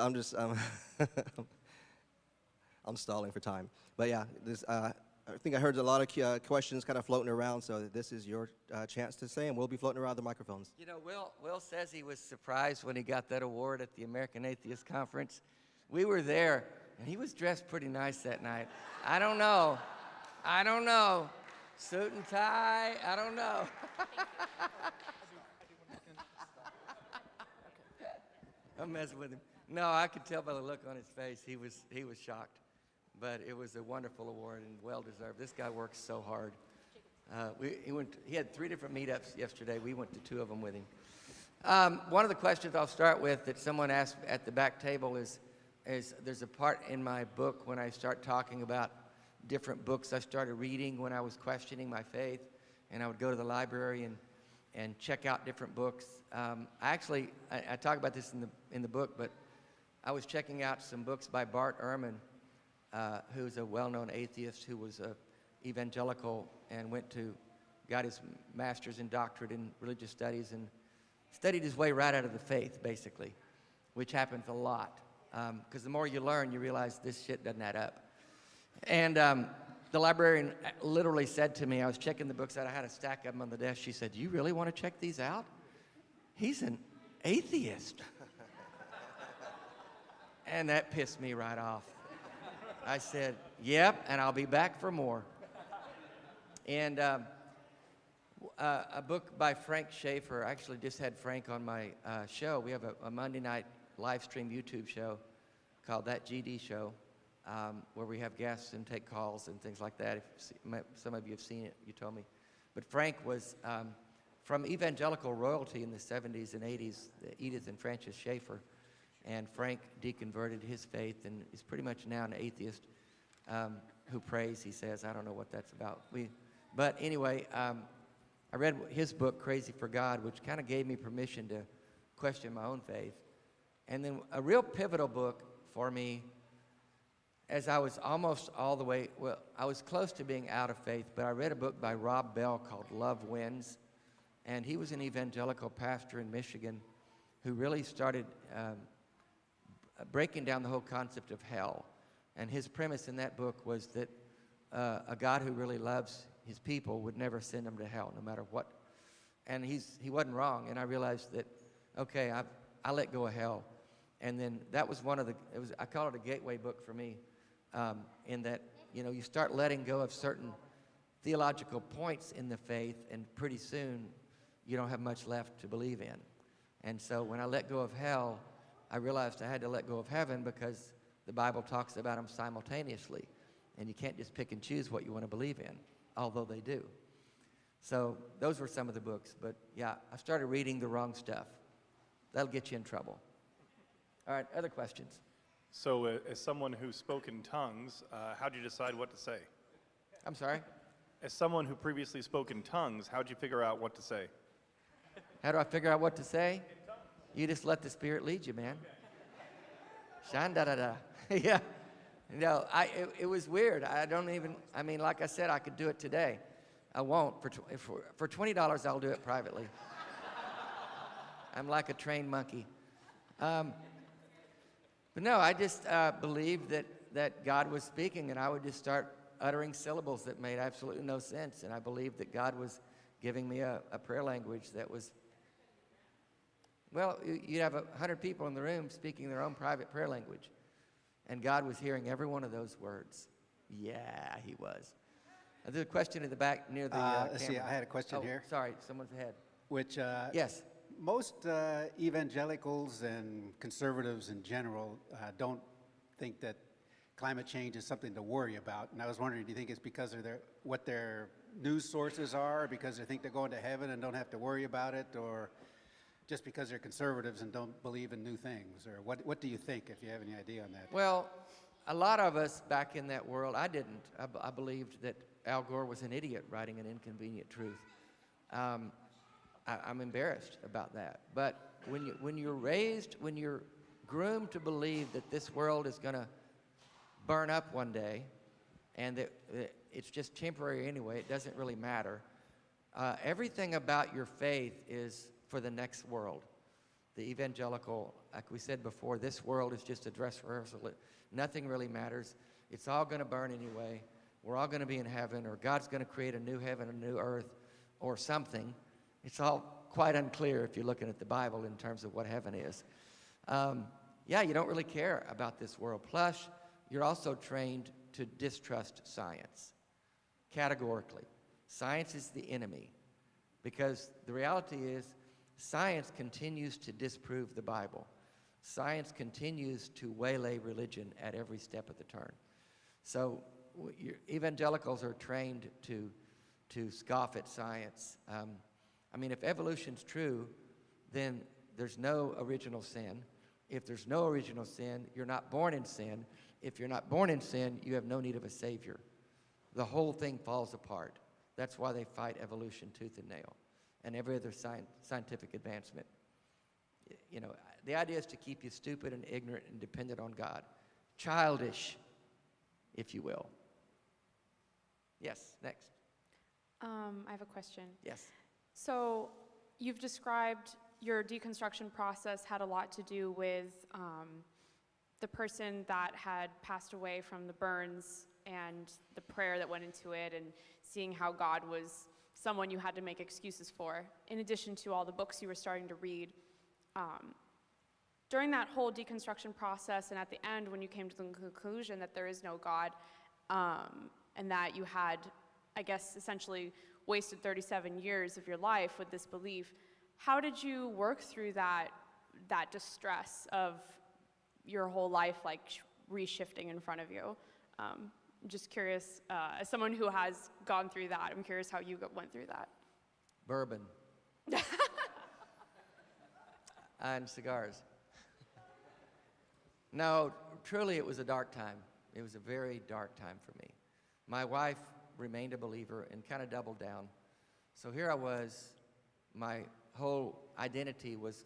stalling for time. But yeah, I think I heard a lot of questions kind of floating around, so this is your chance to say, and we'll be floating around the microphones. You know, Will says he was surprised when he got that award at the American Atheist Conference. We were there, and he was dressed pretty nice that night. I don't know. Suit and tie, I don't know. I'm messing with him. No, I could tell by the look on his face, he was shocked. But it was a wonderful award and well-deserved. This guy works so hard. He had 3 different meetups yesterday. We went to 2 of them with him. One of the questions I'll start with that someone asked at the back table is there's a part in my book when I start talking about different books I started reading when I was questioning my faith, and I would go to the library and check out different books. I talk about this in the book, but I was checking out some books by Bart Ehrman, who's a well-known atheist who was evangelical and got his master's and doctorate in religious studies and studied his way right out of the faith, basically, which happens a lot. Because the more you learn, you realize this shit doesn't add up. And the librarian literally said to me, I was checking the books out, I had a stack of them on the desk, she said, "You really want to check these out? He's an atheist." And that pissed me right off. I said, "Yep, and I'll be back for more." And a book by Frank Schaeffer, I actually just had Frank on my show. We have a Monday night live stream YouTube show called That GD Show. Where we have guests and take calls and things like that. Some of you have seen it, you told me. But Frank was from evangelical royalty in the 70s and 80s, Edith and Francis Schaeffer. And Frank deconverted his faith and is pretty much now an atheist who prays, he says. I don't know what that's about. But anyway, I read his book, Crazy for God, which kind of gave me permission to question my own faith. And then a real pivotal book for me, as I was almost all the way, well, I was close to being out of faith, but I read a book by Rob Bell called Love Wins, and he was an evangelical pastor in Michigan who really started breaking down the whole concept of hell. And his premise in that book was that a God who really loves his people would never send them to hell, no matter what. And he wasn't wrong, and I realized that, okay, I let go of hell. And then that was I call it a gateway book for me. In that, you start letting go of certain theological points in the faith, and pretty soon you don't have much left to believe in. And so when I let go of hell, I realized I had to let go of heaven because the Bible talks about them simultaneously. And you can't just pick and choose what you want to believe in, although they do. So those were some of the books. But yeah, I started reading the wrong stuff. That'll get you in trouble. All right, other questions? So as someone who spoke in tongues, how did you decide what to say? I'm sorry? As someone who previously spoke in tongues, how did you figure out what to say? How do I figure out what to say? You just let the Spirit lead you, man. Shan-da-da-da. Yeah. No, it was weird. Like I said, I could do it today. I won't. For $20, I'll do it privately. I'm like a trained monkey. But no, I just believed that God was speaking, and I would just start uttering syllables that made absolutely no sense. And I believed that God was giving me a prayer language that was, well, you'd have 100 people in the room speaking their own private prayer language. And God was hearing every one of those words. Yeah, he was. There's a question in the back near the Let's camera. see, I had a question here. Sorry, someone's ahead. Which, Yes. most evangelicals and conservatives in general don't think that climate change is something to worry about. And I was wondering, do you think it's because of what their news sources are, or because they think they're going to heaven and don't have to worry about it, or just because they're conservatives and don't believe in new things? Or what do you think, if you have any idea on that? Well, a lot of us back in that world, I didn't. I believed that Al Gore was an idiot writing an inconvenient truth. I'm embarrassed about that. But when you're groomed to believe that this world is going to burn up one day, and that it's just temporary anyway, it doesn't really matter. Everything about your faith is for the next world. The evangelical, like we said before, this world is just a dress rehearsal. Nothing really matters. It's all going to burn anyway. We're all going to be in heaven, or God's going to create a new heaven, a new earth, or something. It's all quite unclear if you're looking at the Bible in terms of what heaven is. Yeah, you don't really care about this world. Plus, you're also trained to distrust science, categorically. Science is the enemy, because the reality is science continues to disprove the Bible. Science continues to waylay religion at every step of the turn. So evangelicals are trained to scoff at science. I mean, if evolution's true, then there's no original sin. If there's no original sin, you're not born in sin. If you're not born in sin, you have no need of a savior. The whole thing falls apart. That's why they fight evolution tooth and nail, and every other scientific advancement. You know, the idea is to keep you stupid and ignorant and dependent on God. Childish, if you will. Yes, next. I have a question. Yes. So you've described your deconstruction process had a lot to do with the person that had passed away from the burns and the prayer that went into it, and seeing how God was someone you had to make excuses for, in addition to all the books you were starting to read. During that whole deconstruction process, and at the end when you came to the conclusion that there is no God, and that you had, I guess, essentially wasted 37 years of your life with this belief, how did you work through that distress of your whole life like reshifting in front of you? I'm just curious, as someone who has gone through that, I'm curious how you went through that. Bourbon. And cigars. No, truly it was a dark time. It was a very dark time for me. My wife remained a believer and kind of doubled down. So here I was, my whole identity was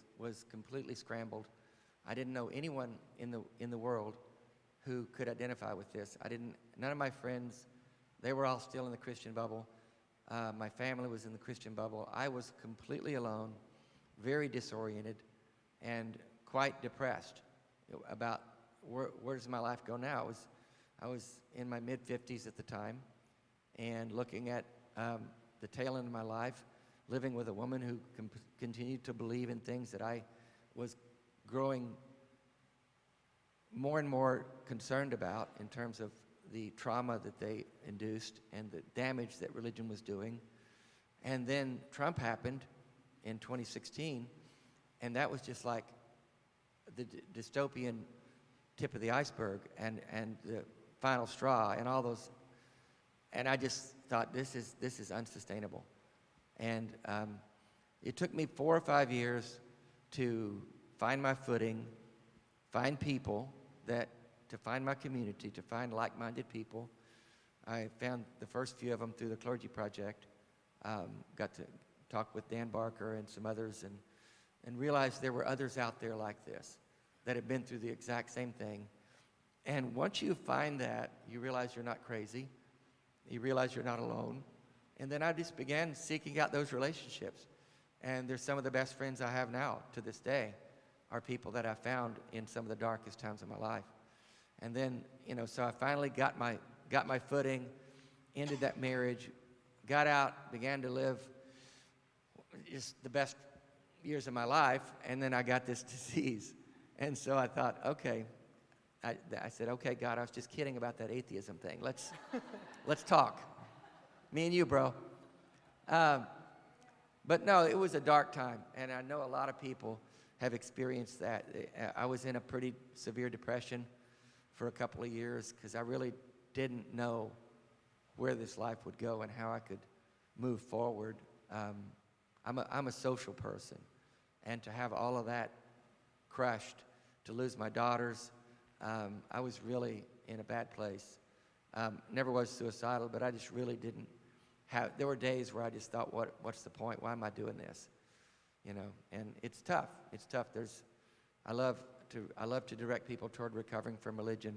completely scrambled. I didn't know anyone in the world who could identify with this. None of my friends, they were all still in the Christian bubble. My family was in the Christian bubble. I was completely alone, very disoriented, and quite depressed about where does my life go now. I was in my mid-50s at the time, and looking at the tail end of my life, living with a woman who continued to believe in things that I was growing more and more concerned about in terms of the trauma that they induced and the damage that religion was doing. And then Trump happened in 2016, and that was just like the dystopian tip of the iceberg and the final straw and all those. And I just thought, this is unsustainable. And it took me 4 or 5 years to find my footing, find people to find my community, to find like-minded people. I found the first few of them through the Clergy Project. Got to talk with Dan Barker and some others, and realized there were others out there like this that had been through the exact same thing. And once you find that, you realize you're not crazy. You realize you're not alone. And then I just began seeking out those relationships. And they're some of the best friends I have now to this day, are people that I found in some of the darkest times of my life. And then, so I finally got my footing, ended that marriage, got out, began to live just the best years of my life, and then I got this disease. And so I thought, okay, I said, okay, God, I was just kidding about that atheism thing. Let's talk. Me and you, bro. But no, it was a dark time, and I know a lot of people have experienced that. I was in a pretty severe depression for a couple of years because I really didn't know where this life would go and how I could move forward. I'm a social person, and to have all of that crushed, to lose my daughters, I was really in a bad place. Never was suicidal, but I just really didn't have. There were days where I just thought, what's the point? Why am I doing this? And it's tough. It's tough. I love to direct people toward recovering from religion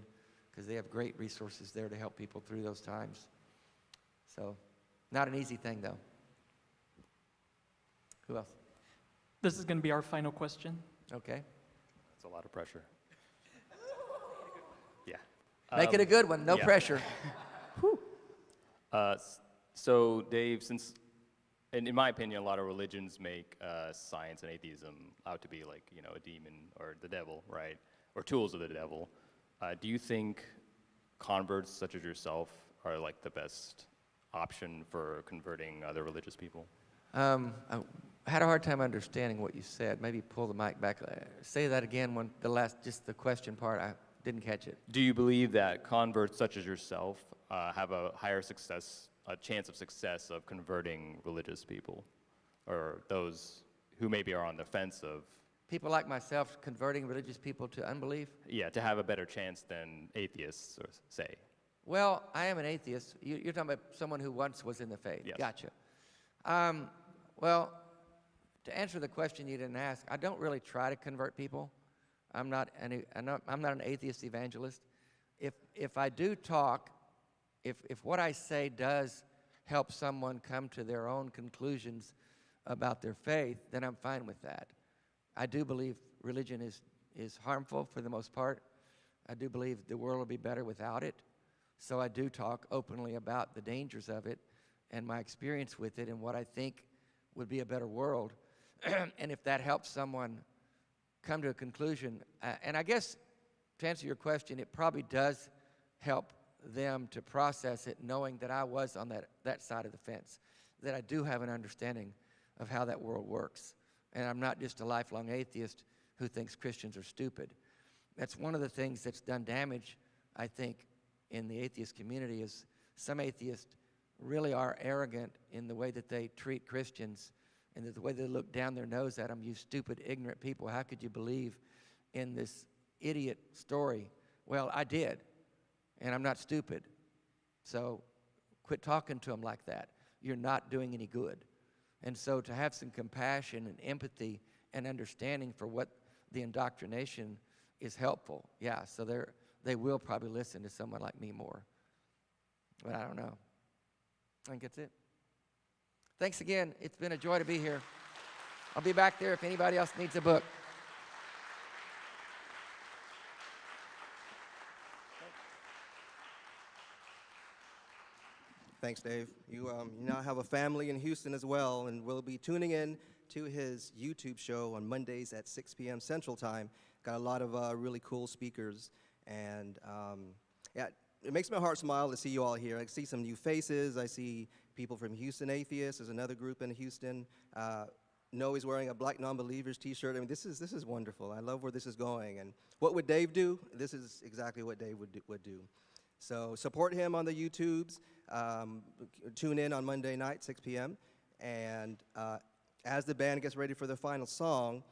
because they have great resources there to help people through those times. So, not an easy thing, though. Who else? This is going to be our final question. Okay. That's a lot of pressure. Yeah. Make it a good one. No pressure. So, Dave, since, and in my opinion, a lot of religions make science and atheism out to be like, a demon or the devil, right? Or tools of the devil. Do you think converts such as yourself are like the best option for converting other religious people? I had a hard time understanding what you said. Maybe pull the mic back. Say that again, just the question part. I didn't catch it. Do you believe that converts such as yourself have a higher chance of success of converting religious people, or those who maybe are on the fence of? People like myself converting religious people to unbelief? Yeah, to have a better chance than atheists, or say. Well, I am an atheist. You're talking about someone who once was in the faith. Yes. Gotcha. Well, to answer the question you didn't ask, I don't really try to convert people. I'm not an atheist evangelist. If I do talk, if what I say does help someone come to their own conclusions about their faith, then I'm fine with that. I do believe religion is harmful for the most part. I do believe the world will be better without it. So I do talk openly about the dangers of it and my experience with it and what I think would be a better world. And if that helps someone come to a conclusion, and I guess to answer your question, it probably does help them to process it, knowing that I was on that side of the fence, that I do have an understanding of how that world works. And I'm not just a lifelong atheist who thinks Christians are stupid. That's one of the things that's done damage, I think, in the atheist community, is some atheists really are arrogant in the way that they treat Christians and the way they look down their nose at them. You stupid, ignorant people, how could you believe in this idiot story? Well, I did, and I'm not stupid. So quit talking to them like that. You're not doing any good. And so to have some compassion and empathy and understanding for what the indoctrination is helpful. Yeah, so they will probably listen to someone like me more. But I don't know. I think that's it. Thanks again. It's been a joy to be here. I'll be back there if anybody else needs a book. Thanks, Dave. You now have a family in Houston as well, and we'll be tuning in to his YouTube show on Mondays at 6 p.m. Central Time. Got a lot of really cool speakers, and yeah, it makes my heart smile to see you all here. I see some new faces. I see people from Houston Atheists. There's another group in Houston. Noe's wearing a Black Non-Believers t-shirt. I mean, this is wonderful. I love where this is going. And what would Dave do? This is exactly what Dave would do. So support him on the YouTubes. Tune in on Monday night, 6 p.m. And as the band gets ready for the final song,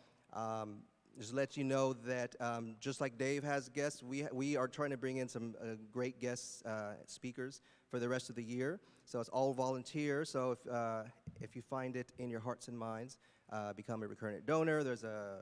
just let you know that just like Dave has guests, we are trying to bring in some great guest speakers for the rest of the year. So it's all volunteer. So if you find it in your hearts and minds, become a recurrent donor. There's a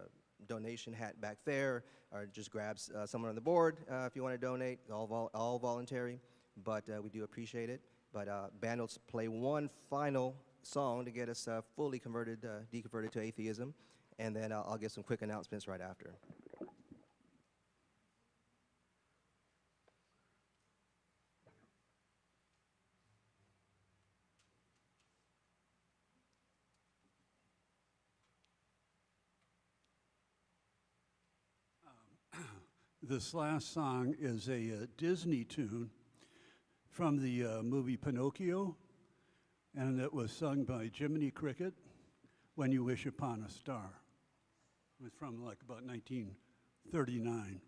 donation hat back there, or just grab someone on the board if you want to donate. All voluntary, but we do appreciate it. But band will play one final song to get us fully deconverted to atheism, and then I'll give some quick announcements right after. This last song is a Disney tune from the movie Pinocchio, and it was sung by Jiminy Cricket, When You Wish Upon a Star. It was from like about 1939.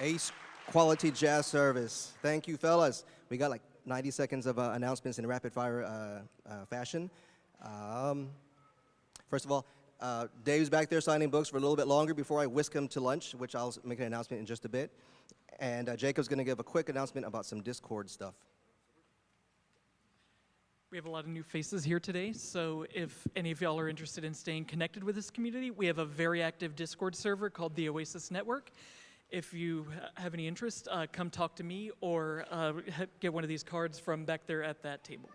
Ace quality jazz service. Thank you, fellas. We got like 90 seconds of announcements in rapid fire fashion. First of all, Dave's back there signing books for a little bit longer before I whisk him to lunch, which I'll make an announcement in just a bit. And Jacob's going to give a quick announcement about some Discord stuff. We have a lot of new faces here today, so if any of y'all are interested in staying connected with this community, we have a very active Discord server called the Oasis Network. If you have any interest, come talk to me or get one of these cards from back there at that table.